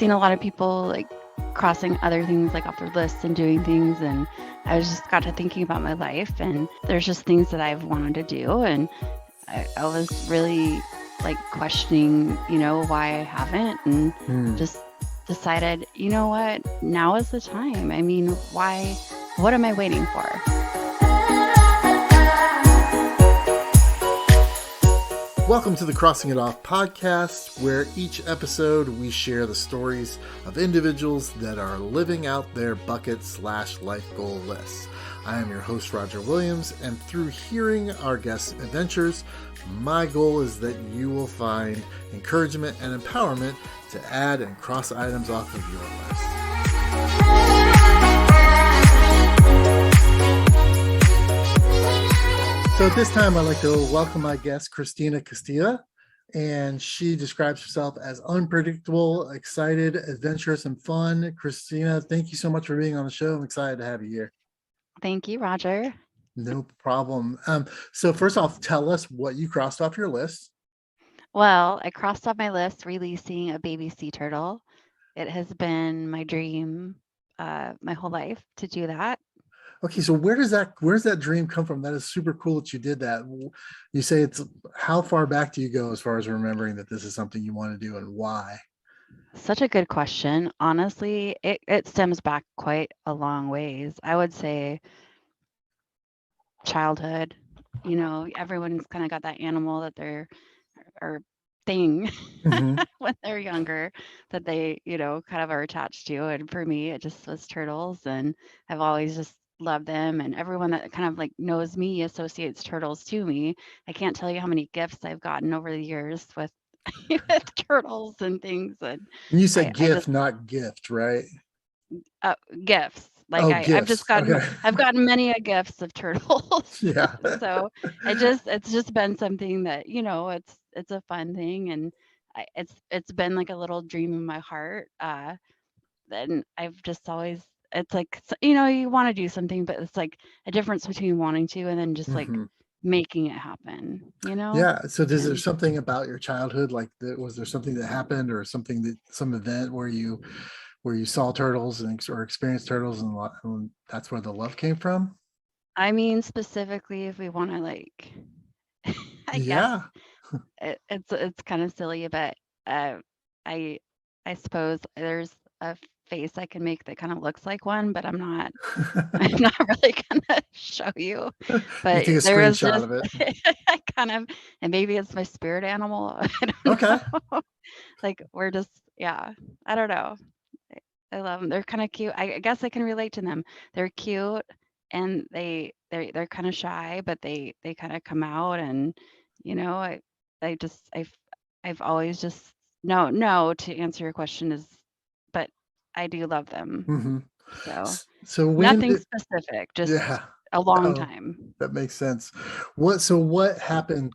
seen a lot of people like crossing other things like off their lists and doing things, and I was just got to thinking about my life, and there's just things that I've wanted to do, and I was really like questioning, why I haven't, and Hmm. just decided, what, now is the time. I mean, why? What am I waiting for? Welcome to the Crossing It Off podcast, where each episode we share the stories of individuals that are living out their bucket/life goal lists. I am your host, Roger Williams, and through hearing our guests' adventures, my goal is that you will find encouragement and empowerment to add and cross items off of your list. So at this time, I'd like to welcome my guest, Christina Cistika, and she describes herself as unpredictable, excited, adventurous, and fun. Christina, thank you so much for being on the show. I'm excited to have you here. Thank you, Roger. No problem. So first off, tell us what you crossed off your list. Well, I crossed off my list releasing a baby sea turtle. It has been my dream my whole life to do that. Okay, so where's that dream come from? That is super cool that you did that. You say it's how far back do you go as far as remembering that this is something you want to do and why? Such a good question. Honestly, it stems back quite a long ways. I would say childhood. Everyone's kind of got that animal that they're or thing Mm-hmm. when they're younger that they, kind of are attached to. And for me, it just was turtles, and I've always just loved them. And everyone that kind of like knows me associates turtles to me. I can't tell you how many gifts I've gotten over the years with with turtles and things. And And you said I just gift, not gift, right? gifts. Like Oh, I've gifts. just gotten Okay. I've gotten many a gifts of turtles. Yeah. So it's just been something that, it's a fun thing, and it's been like a little dream in my heart. And I've just always it's like you want to do something, but it's like a difference between wanting to and then just like Hmm. making it happen. Yeah. So, is there And something about your childhood, like was there something that happened, or some event where you saw turtles or experienced turtles, and that's where the love came from? I mean, specifically if we want to like I guess Yeah. it's kind of silly, but uh, I I suppose there's a face I can make that kind of looks like one, but I'm not I'm not really gonna show you. You But take a there is screenshot just of it. I kind of, and maybe it's my spirit animal. I don't Okay. know. Like we're just yeah, I don't know. I love them. They're kind of cute. I guess I can relate to them. They're cute, and they're kind of shy, but they kind of come out, and I just I've always just no to answer your question is, but I do love them. Hmm. So So when nothing did specific, just yeah. a long Oh, time. that makes sense. What happened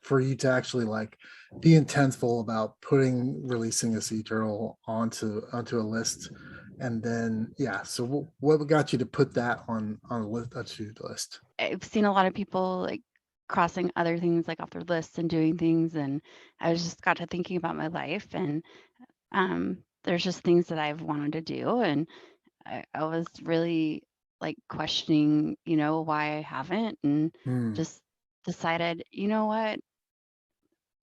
for you to actually like be intentful about releasing a sea turtle onto a list? And then yeah, so what got you to put that on a list, a to-do list? I've seen a lot of people like crossing other things like off their lists and doing things, and I was just got to thinking about my life, and there's just things that I've wanted to do, and I was really like questioning, why I haven't, and Hmm. just decided, what,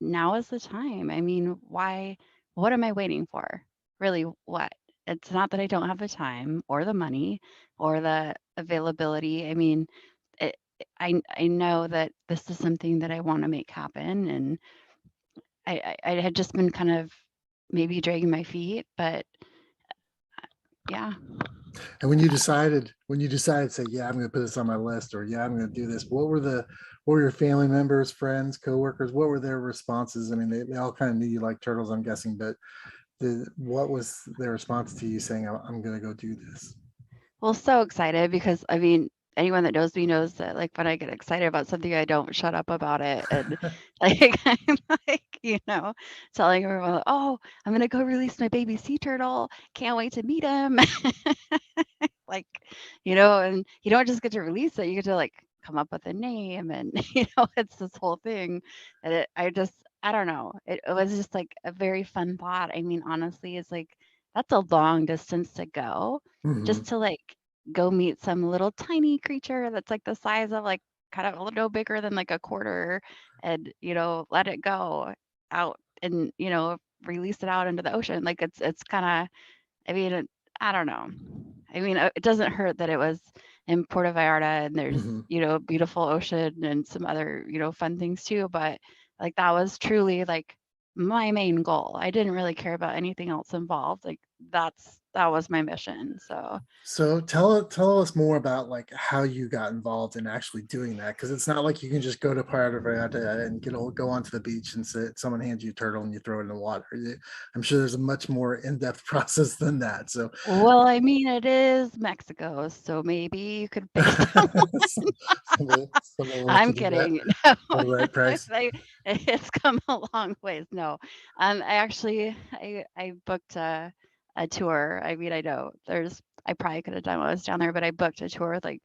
now is the time. I mean, why, what am I waiting for? Really, what? It's not that I don't have the time or the money or the availability. I mean, it, I know that this is something that I want to make happen, and I had just been kind of maybe dragging my feet, but yeah. And when you decided, say, yeah, I'm going to put this on my list, or yeah, I'm going to do this. What were your family members, friends, coworkers? What were their responses? I mean, they all kind of knew you like turtles, I'm guessing, but what was their response to you saying, I'm going to go do this? Well, so excited because I mean, anyone that knows me knows that like when I get excited about something, I don't shut up about it. And like I'm like, telling everyone, oh, I'm gonna go release my baby sea turtle. Can't wait to meet him. Like, and you don't just get to release it, you get to like come up with a name, and it's this whole thing. And I don't know. It was just like a very fun thought. I mean, honestly, it's like that's a long distance to go Hmm. just to like go meet some little tiny creature that's like the size of like kind of a little bigger than like a quarter and let it go out and release it out into the ocean. Like it's kind of, I mean, I don't know. I mean, it doesn't hurt that it was in Puerto Vallarta and there's, Hmm. beautiful ocean and some other, fun things too. But like that was truly like my main goal. I didn't really care about anything else involved. Like that was my mission. So, So tell us more about like how you got involved in actually doing that, because it's not like you can just go to Puerto Vallarta and go onto the beach and sit, someone hands you a turtle and you throw it in the water. I'm sure there's a much more in-depth process than that. So well, I mean, it is Mexico, so maybe you could pay some. someone will let I'm you do that kidding. No, for the right price. it's come a long ways. No, I actually I booked a tour. I mean, I know I probably could have done when I was down there, but I booked a tour like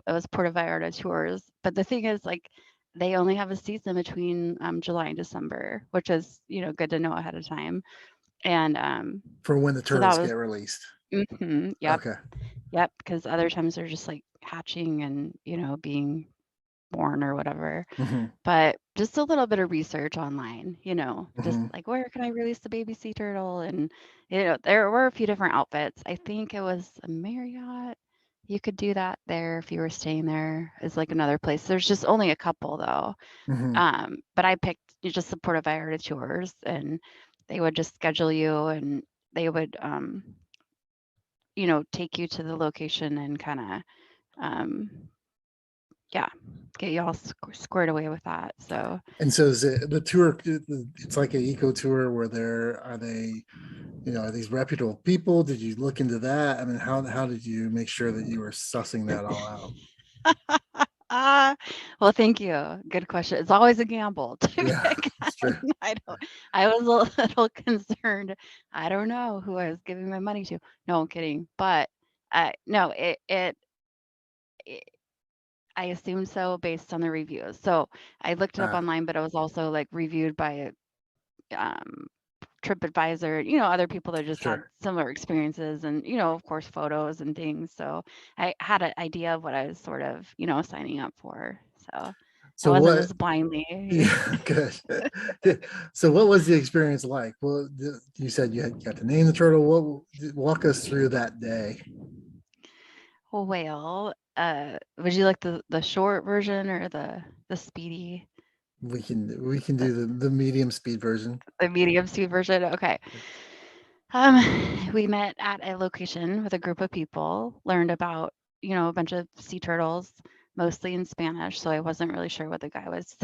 it was Puerto Vallarta tours. But the thing is, like, they only have a season between July and December, which is good to know ahead of time. And For when the so that turtles was get released. yep, Okay. yep. Because other times they're just like hatching and being born or whatever. Hmm. But just a little bit of research online, just Hmm. like where can I release the baby sea turtle? And, there were a few different outfits. I think it was a Marriott. You could do that there if you were staying there, is like another place. There's just only a couple though. Hmm. But I picked just the Puerto Vallarta tours and they would just schedule you and they would, take you to the location and kind of, um, yeah, get you all squared away with that. So, And so is it the tour? It's like an eco tour where are these reputable people? Did you look into that? I mean, how did you make sure that you were sussing that all out? Ah, well, thank you. Good question. It's always a gamble to Yeah, pick. that's true. I was a little concerned. I don't know who I was giving my money to. No, I'm kidding. But no, it I assumed so based on the reviews. So I looked it up Ah, online, but it was also like reviewed by um TripAdvisor, other people that just had sure. similar experiences and, of course, photos and things. So I had an idea of what I was sort of, signing up for. So I So wasn't what? just blindly. Yeah, good. Yeah. So what was the experience like? Well, you said you got to name the turtle. Walk us through that day. Well, would you like the short version or the speedy, We can the, do the medium speed version. the medium speed version? Okay. We met at a location with a group of people, learned about, a bunch of sea turtles, mostly in Spanish. So I wasn't really sure what the guy was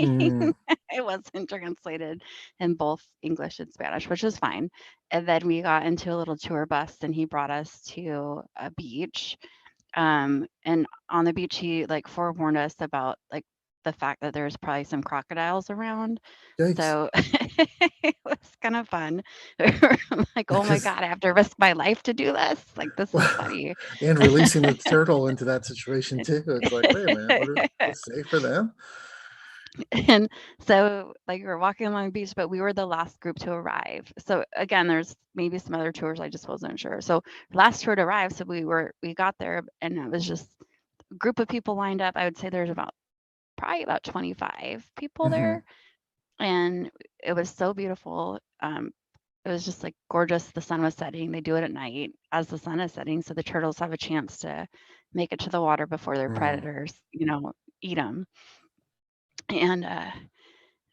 Mm, saying. It wasn't translated in both English and Spanish, which is fine. And then we got into a little tour bus and he brought us to a beach. And on the beach, he like forewarned us about like the fact that there's probably some crocodiles around. yikes! So it was kind of fun. I'm like, oh my Because God, I have to risk my life to do this. Like, this is well, funny. and releasing the turtle into that situation too. It's like, wait a minute, what is this safe for them? And so, like, we were walking along the beach, but we were the last group to arrive. So again, there's maybe some other tours. I just wasn't sure. So last tour to arrive. So we got there and it was just a group of people lined up. I would say there's probably about 25 people Hmm. there. And it was so beautiful. It was just like gorgeous. The sun was setting. They do it at night as the sun is setting. So the turtles have a chance to make it to the water before their Mm. predators, eat them. And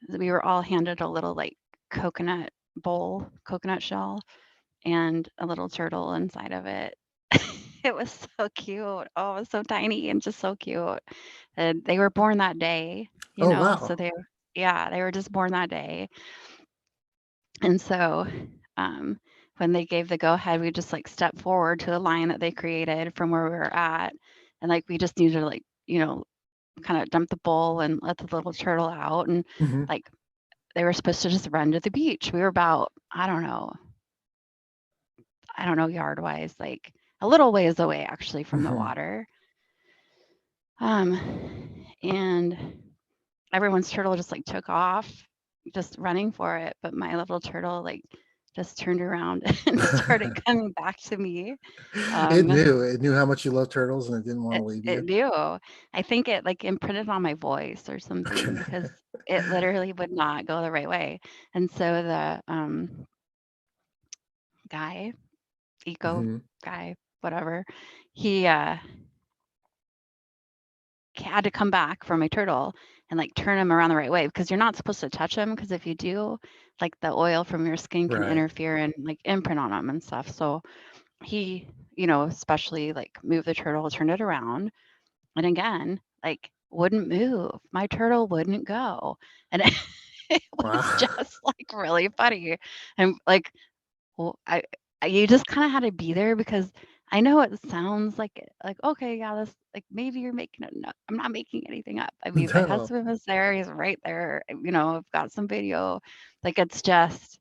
we were all handed a little like coconut coconut shell, and a little turtle inside of it. It was so cute. Oh, it was so tiny and just so cute. And they were born that day, Oh so wow. yeah, they were just born that day. And so, when they gave the go ahead, we just like stepped forward to the line that they created from where we were at. And like we just needed to like, kind of dump the bowl and let the little turtle out. And Hmm. like they were supposed to just run to the beach. We were about, I don't know, yard wise, like a little ways away actually from the Hmm. water. And everyone's turtle just like took off, just running for it. But my little turtle like just turned around and started coming back to me. It Um, knew. It knew how much you love turtles and it didn't want it, to leave it you. knew. I think it like imprinted on my voice or something because it literally would not go the right way. And so the guy, eco Hmm. guy, whatever, he had to come back for my turtle and like turn him around the right way because you're not supposed to touch him because if you do, like the oil from your skin can Right. interfere and like imprint on him and stuff. So he, especially like move the turtle, turn it around, and again, like wouldn't move. My turtle wouldn't go, and it was Wow. just like really funny, and like well, you just kinda had to be there because I know it sounds like, "Okay, yeah, this like, maybe you're making it up." I'm not making anything up. I mean, my No. husband was there, he's right there, I've got some video. Like, it's just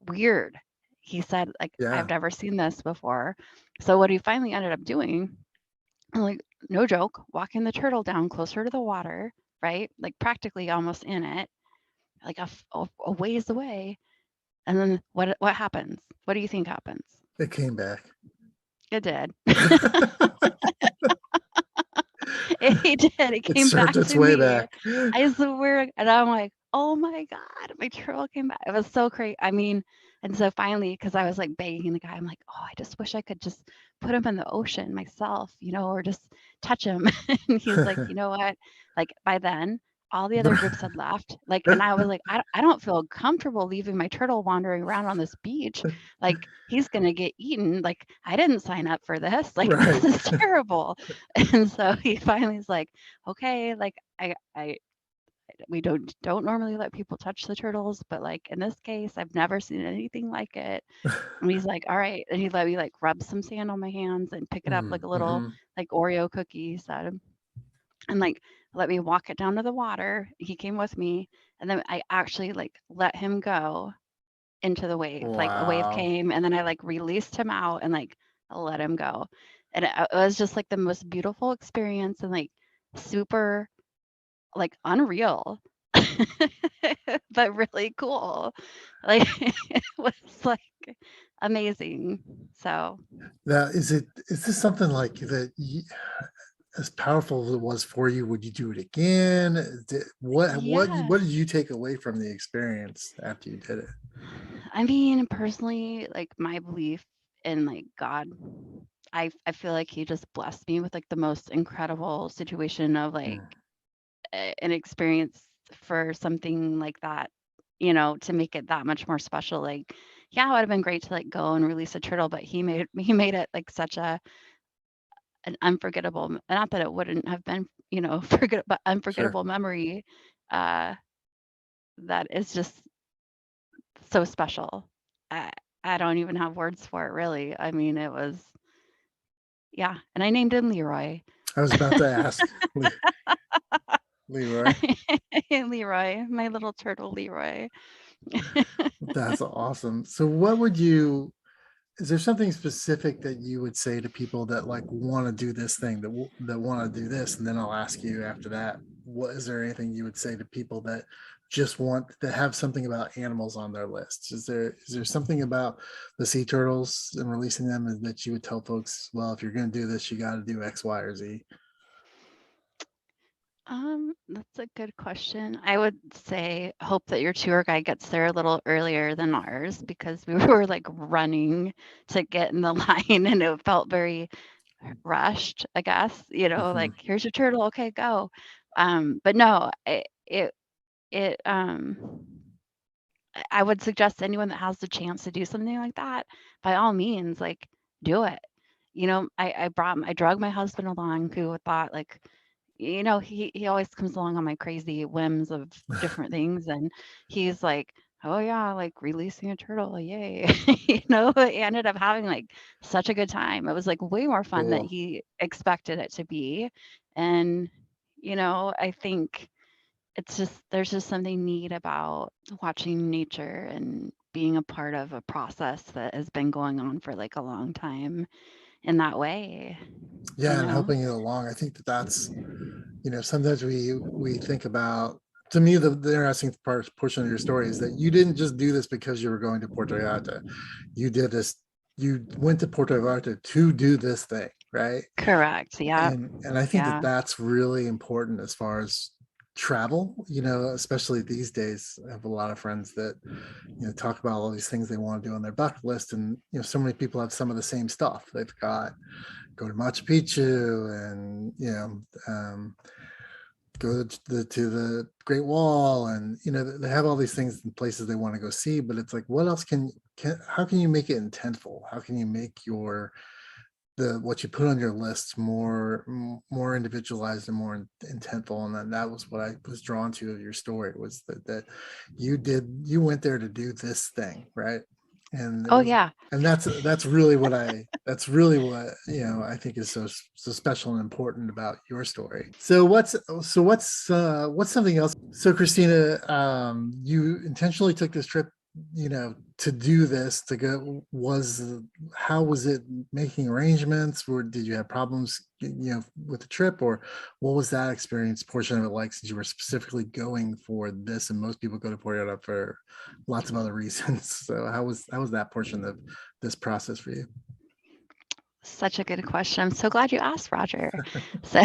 weird. He said, like, "I've Yeah. never seen this before." So what he finally ended up doing, like, no joke, walking the turtle down closer to the water, right? Like, practically almost in it, like a ways away, and then what happens? What do you think happens? It came back. It did. He did. It It came served back its to way me. back. I swear, and I'm like, "Oh my god, my turtle came back." It was so crazy. I mean, and so finally, because I was like begging the guy, I'm like, "Oh, I just wish I could just put him in the ocean myself, or just touch him." And he's like, "You know what?" Like by then, all the other groups had left. Like, and I was like, I don't feel comfortable leaving my turtle wandering around on this beach. Like, he's gonna get eaten. Like, I didn't sign up for this. Like, this Right. is terrible." And so he finally is like, "Okay, like I we don't normally let people touch the turtles, but like in this case, I've never seen anything like it." And he's like, "All right." And he let me like rub some sand on my hands and pick it up like a little Mm-hmm. like Oreo cookie, he said, and like let me walk it down to the water. He came with me, and then I actually like let him go into the wave. Like a wave Wow. came, and then I like released him out and like let him go. And it was just like the most beautiful experience and like super like unreal, but really cool. Like it was like amazing. So Now, is this something like that as powerful as it was for you? Would you do it again? yeah, What did you take away from the experience after you did it? I mean, personally, like my belief in like God, I feel like he just blessed me with like the most incredible situation of like Mm, an experience for something like that, to make it that much more special. Like, yeah, it would have been great to like go and release a turtle, but he made it like such an unforgettable, not that it wouldn't have been, forget but sure. unforgettable memory uh that is just so special. I I don't even have words for it really. I mean, it was yeah, and I named him Leroy. I was about to ask, Leroy. Leroy, my little turtle Leroy. That's awesome. So, is there something specific that you would say to people that like want to do this thing that want to do this? And then I'll ask you after that. What is there anything you would say to people that just want that have something about animals on their lists? Is there something about the sea turtles and releasing them that you would tell folks? Well, if you're going to do this, you got to do X, Y, or Z. That's a good question. I would say hope that your tour guide gets there a little earlier than ours because we were like running to get in the line and it felt very rushed, I guess, Hmm. like here's your turtle, okay, go. But no, it I would suggest anyone that has the chance to do something like that, by all means, like do it. I drug my husband along who thought like he always comes along on my crazy whims of different things, and he's like, "Oh yeah, like releasing a turtle, yay!" He ended up having like such a good time. It was like way more fun than Cool. he expected it to be, and I think it's just there's just something neat about watching nature and being a part of a process that has been going on for like a long time in that way, you Yeah, and know? helping it along. I think that's sometimes we think about to me, the interesting portion of your story is that you didn't just do this because you were going to Puerto Vallarta. You did this. You went to Puerto Vallarta to do this thing, right? Correct. Yeah. And I think that Yeah. that's really important as far as travel. Especially these days. I have a lot of friends that talk about all these things they want to do on their bucket list, and so many people have some of the same stuff. They've got go to Machu Picchu, and go to the Great Wall, and they have all these things and places they want to go see. But it's like, what else how can you make it intentful? How can you make the what you put on your list more individualized and more intentful? And then that was what I was drawn to of your story, was that you went there to do this thing, right? And it Oh was, yeah. and that's really what I think is so special and important about your story. So what's something else? So Christina, you intentionally took this trip, to do this, to go. How was it making arrangements, or did you have problems, with the trip, or what was that experience portion of it like, since you were specifically going for this, and most people go to Puerto Vallarta for lots of other reasons? So how was that portion of this process for you? Such a good question. I'm so glad you asked, Roger. So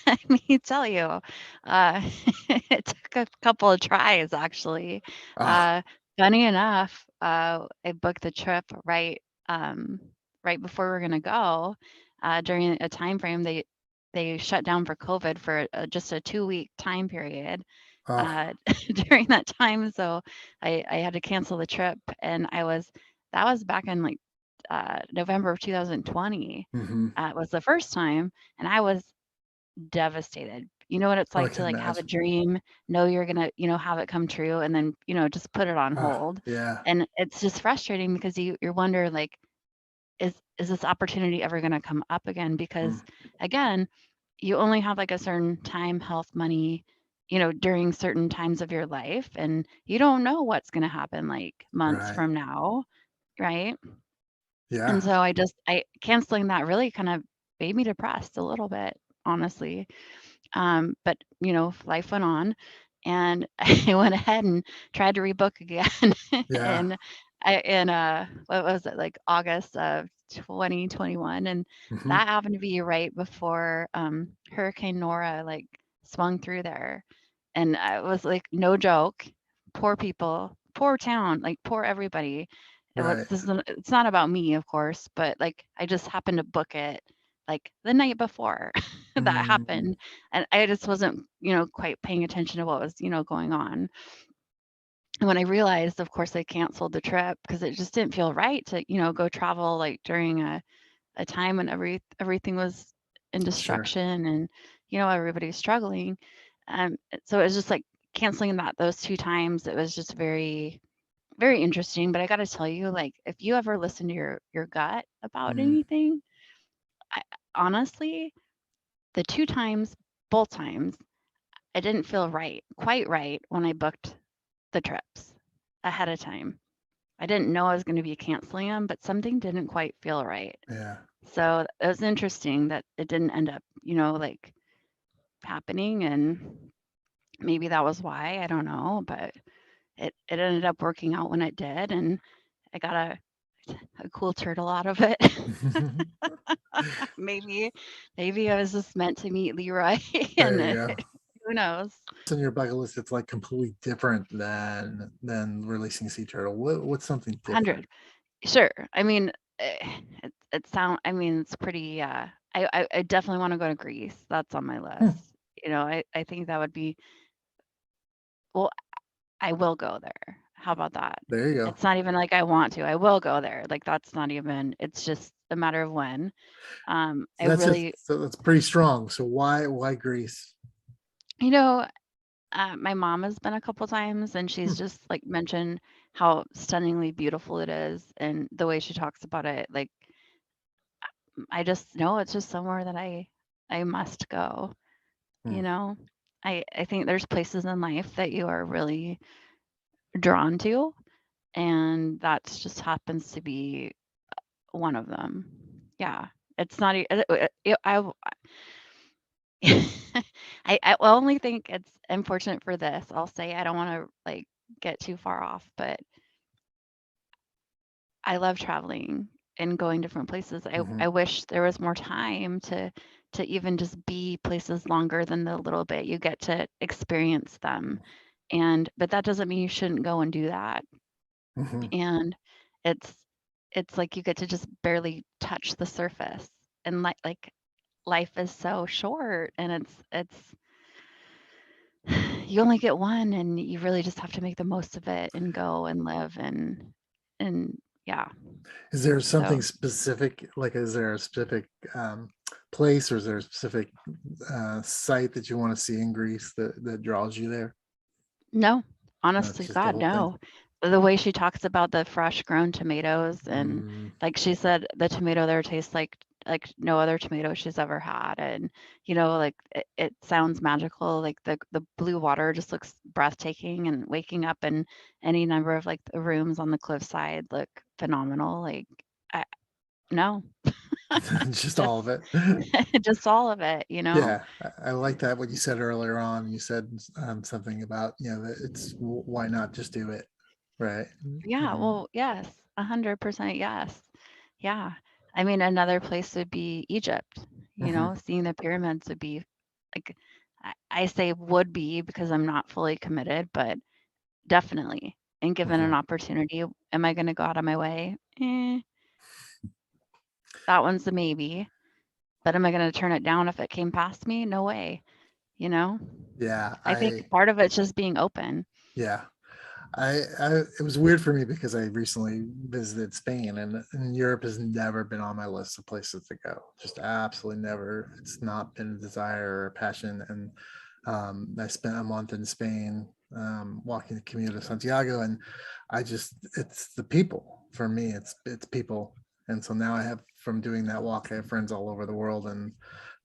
let me tell you, uh, it took a couple of tries actually. Ah, Uh, Funny enough, I booked the trip um, right before we were gonna go. During a time frame they shut down for COVID for just a 2-week time period. ah, During that time, so I had to cancel the trip, and that was back in like November of 2020 mm-hmm. was the first time, and I was devastated. You know what it's Oh, I like to can like have a imagine. dream, know you're gonna, have it come true, and then just put it on Ah, hold, yeah. and it's just frustrating because you wonder like, is this opportunity ever gonna come up again? Mm, Because again, you only have like a certain time, health, money, during certain times of your life, and you don't know what's gonna happen like months right. from now, right? And Yeah. so I canceling that really kind of made me depressed a little bit, honestly. But life went on, and I went ahead and tried to rebook again. Yeah. And what was it, like August of 2021, and Hmm. that happened to be right before Hurricane Nora like swung through there, and I was like, no joke, poor people, poor town, like poor everybody. Right. It's not about me, of course, but like I just happened to book it like the night before that Mm, happened, and I just wasn't, quite paying attention to what was, going on. And when I realized, of course, I canceled the trip because it just didn't feel right to, go travel like during a time when everything was in sure. destruction, and everybody's struggling. So it was just like canceling those 2 times. It was just very, very interesting. But I got to tell you, like, if you ever listen to your gut about Mm, anything, I, honestly, the 2 times, both times, I didn't feel quite right when I booked the trips ahead of time. I didn't know I was going to be canceling them, but something didn't quite feel right. yeah. So it was interesting that it didn't end up, like happening. And maybe that was why, I don't know, but it ended up working out when it did. And I got a cool turtle out of it. maybe, maybe I was just meant to meet Leroy, There and you go. who knows? On your bucket list, it's like completely different than releasing a sea turtle. What's something different? 100. Sure. I mean, I mean, it's pretty, I definitely wanna go to Greece. That's on my Hmm, list. I think that would be, well, I will go there. How about that? there you go. It's not even like I want to. I will go there. Like, that's not even, it's just a matter of when. I really, That's pretty strong. So why Greece? you know, my mom has been a couple times, and she's Hmm, just like mentioned how stunningly beautiful it is, and the way she talks about it, like I just know it's just somewhere that I must go, hmm, you know? I think there's places in life that you are really drawn to, and that's just happens to be one of them. Yeah. It's not e- it, I I only think it's unfortunate for this. I'll say I don't want to like get too far off, but I love traveling and going different places. Hmm. I wish there was more time to even just be places longer than the little bit you get to experience them. And but that doesn't mean you shouldn't go and do that. Hmm. And it's it's like you get to just barely touch the surface. And like life is so short and it's you only get one and you really just have to make the most of it and go and live and yeah. Is there So something specific, like is there a specific place, or is there a specific site that you want to see in Greece that draws you there? no, No, honest it's to just the God, whole thing. no. The way she talks about the fresh grown tomatoes and Mm. like she said, the tomato there tastes like no other tomato she's ever had. And like it sounds magical. Like the blue water just looks breathtaking and waking up in any number of like the rooms on the cliffside look phenomenal. Like I no, Just all just of it. just all of it. Yeah, I like that what you said earlier on. You said something about, that it's why not just do it, right? Yeah, Um, well, yes, 100% yes. Yeah. I mean, another place would be Egypt. mhm, Seeing the pyramids would be like, I say would be because I'm not fully committed, but definitely. And given an mhm. opportunity, am I going to go out of my way? That one's a maybe. But am I going to turn it down if it came past me? No way. You know, Yeah, I think part of it's just being open. yeah. I it was weird for me because I recently visited Spain, and Europe has never been on my list of places to go. Just absolutely never. It's not been a desire or a passion. And I spent a month in Spain, walking the Camino de Santiago, and it's the people for me. It's people, and so now I have, from doing that walk, I have friends all over the world, and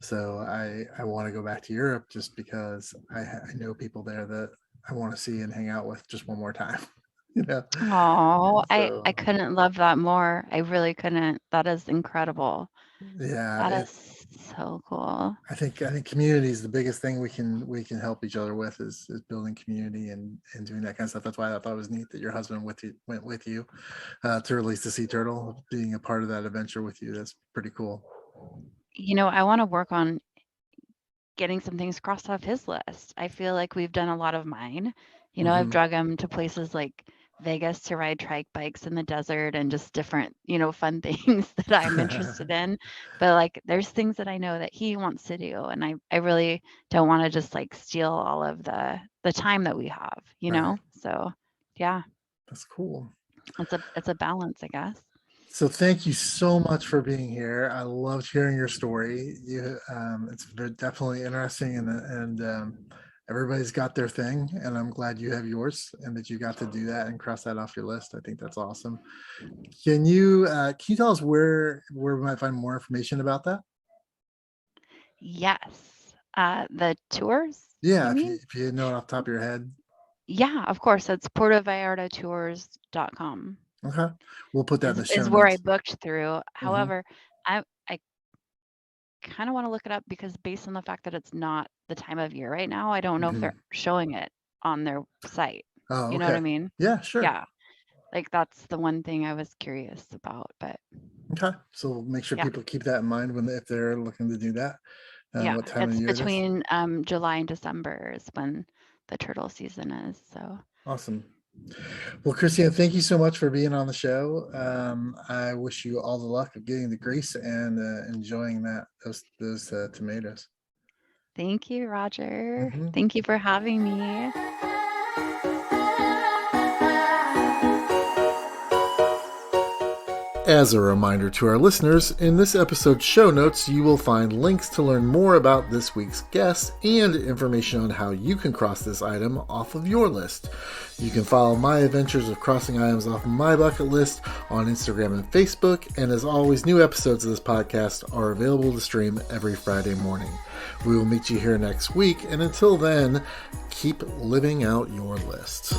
so I want to go back to Europe just because I know people there that I want to see and hang out with just one more time. you know. Oh, I So couldn't love that more. I really couldn't. That is incredible. yeah, That is so cool. I think community is the biggest thing we can help each other with, is building community and doing that kind of stuff. That's why I thought it was neat that your husband went with you to release the sea turtle, being a part of that adventure with you. That's pretty cool. I want to work on getting some things crossed off his list. I feel like we've done a lot of mine. I've Hmm. drug him to places like Vegas to ride trike bikes in the desert and just different, fun things that I'm interested in. But like there's things that I know that he wants to do and I really don't want to just like steal all of the time that we have. Right. So yeah, That's cool. it's a balance, I guess. So thank you so much for being here. I loved hearing your story. It's definitely interesting, and everybody's got their thing, and I'm glad you have yours, and that you got to do that and cross that off your list. I think that's awesome. Can you tell us where we might find more information about that? Yes. The tours, Yeah, you if you mean? if you know it off the top of your head. Yeah, of course. It's portovallartatours.com Okay, we'll put that in is the show is where I notes. booked through. Hmm. However, I kind of want to look it up because based on the fact that it's not the time of year right now, I don't know if they're Hmm. showing it on their site. Oh, You know what I okay. mean? Yeah, sure. Yeah. Like that's the one thing I was curious about, but Okay, so make sure yeah. people keep that in mind if they're looking to do that. Yeah, What time of it's year it is? between July and December is when the turtle season is. So, Awesome. Well, Christina, thank you so much for being on the show. I wish you all the luck of getting the grease and enjoying those tomatoes. thank you, Roger. Hmm. Thank you for having me. As a reminder to our listeners, in this episode's show notes, you will find links to learn more about this week's guest and information on how you can cross this item off of your list. You can follow my adventures of crossing items off my bucket list on Instagram and Facebook, and as always, new episodes of this podcast are available to stream every Friday morning. We will meet you here next week, and until then, keep living out your list.